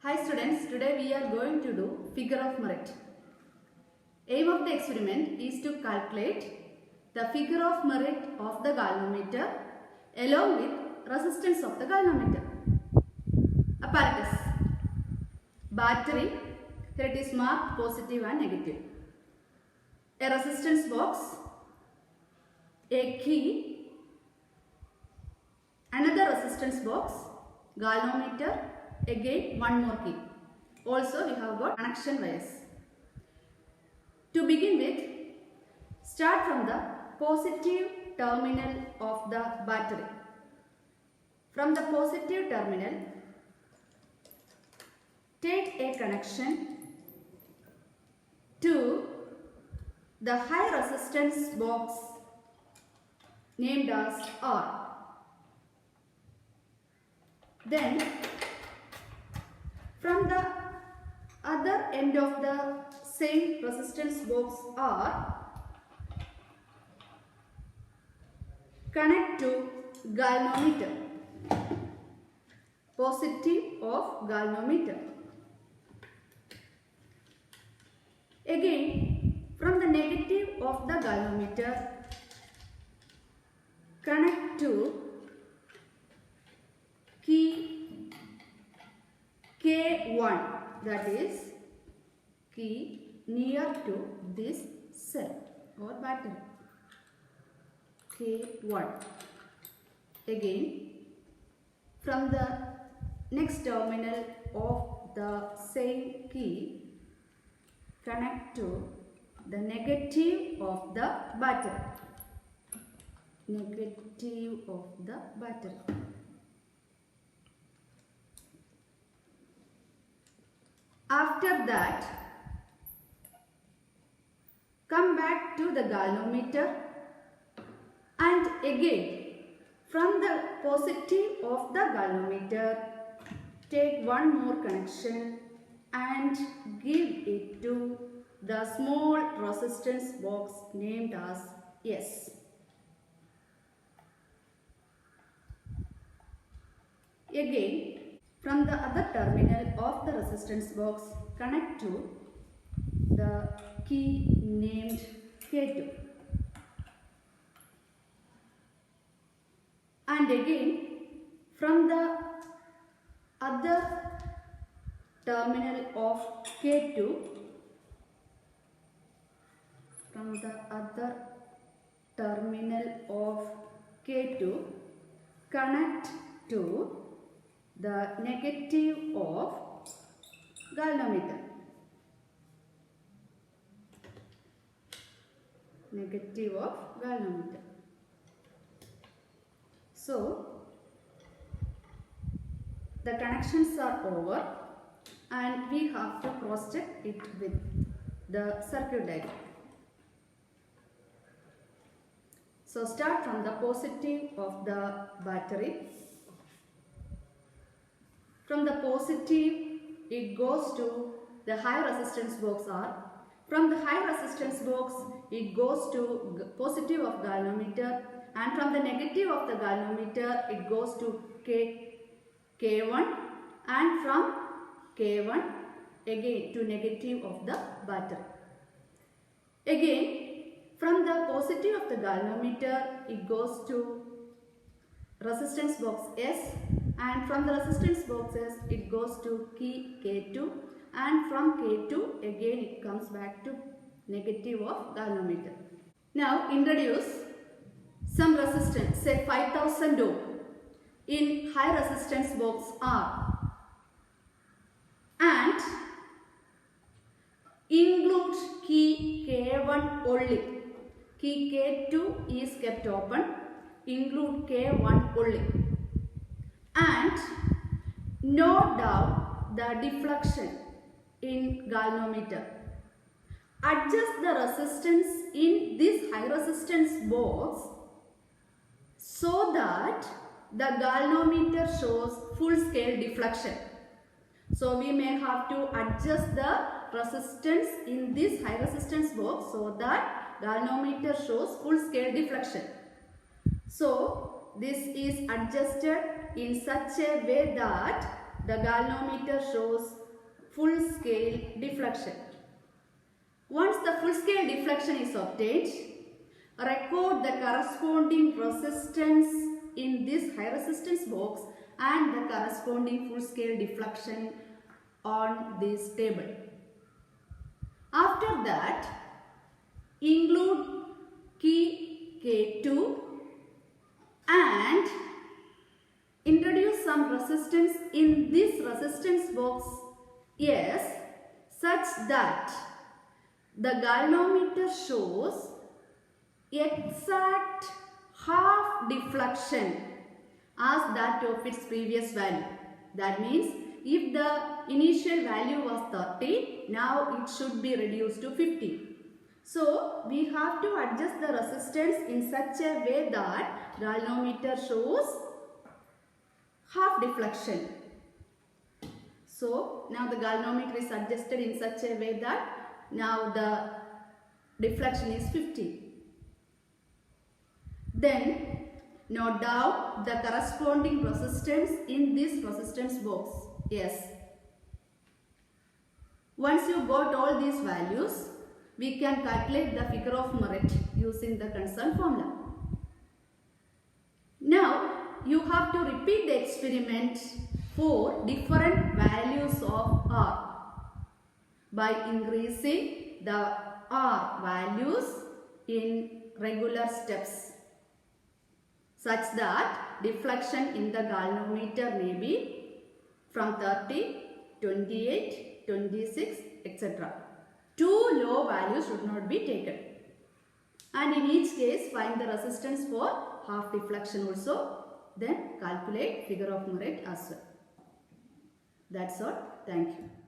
Hi students, today we are going to do figure of merit. Aim of the experiment is to calculate the figure of merit of the galvanometer along with resistance of the galvanometer. Apparatus. Battery, here it is marked positive and negative. A resistance box, a key, another resistance box, galvanometer, again one more key. Also we have got connection wires. To begin with, start from the positive terminal of the battery. From the positive terminal, take a connection to the high resistance box named as R. Then from the other end of the same resistance box R, connect to galvanometer, positive of galvanometer. Again, from the negative of the galvanometer, connect to key K1, that is key near to this cell or battery, K1. Again, from the next terminal of the same key, connect to the negative of the battery, negative of the battery. After that, come back to the galvanometer and again from the positive of the galvanometer, take one more connection and give it to the small resistance box named as S. Again, from the other terminal of the resistance box, connect to the key named K2. And again, from the other terminal of K2, from the other terminal of K2, connect to the negative of galvanometer, negative of galvanometer. So the connections are over and we have to cross check it with the circuit diagram. So start from the positive of the battery. From the positive, it goes to the high resistance box R. From the high resistance box, it goes to positive of galvanometer, and from the negative of the galvanometer, it goes to K1, and from K1 again to negative of the battery. Again, from the positive of the galvanometer, it goes to resistance box S, and from the resistance boxes it goes to key K2, and from K2 again it comes back to negative of galvanometer. Now introduce some resistance, say 5000 ohm in high resistance box R, and include key K1 only. Key K2 is kept open, include K1 only. And note down the deflection in galvanometer. Adjust the resistance in this high resistance box so that the galvanometer shows full scale deflection. So we may have to adjust the resistance in this high resistance box so that galvanometer shows full scale deflection. So this is adjusted in such a way that the galvanometer shows full scale deflection. Once the full scale deflection is obtained, record the corresponding resistance in this high resistance box and the corresponding full scale deflection on this table. After that, include key K2 and introduce some resistance in this resistance box S such that the galvanometer shows exact half deflection as that of its previous value. That means if the initial value was 30, now it should be reduced to 50. So we have to adjust the resistance in such a way that galvanometer shows half deflection. So now the galvanometer is adjusted in such a way that now the deflection is 50. Then note down the corresponding resistance in this resistance box. Yes. Once you got all these values, we can calculate the figure of merit using the concerned formula. Now you have to repeat the experiment for different values of R by increasing the R values in regular steps such that deflection in the galvanometer may be from 30, 28, 26, etc. Too low values should not be taken. And in each case, find the resistance for half deflection also. Then calculate figure of merit as well. That's all. Thank you.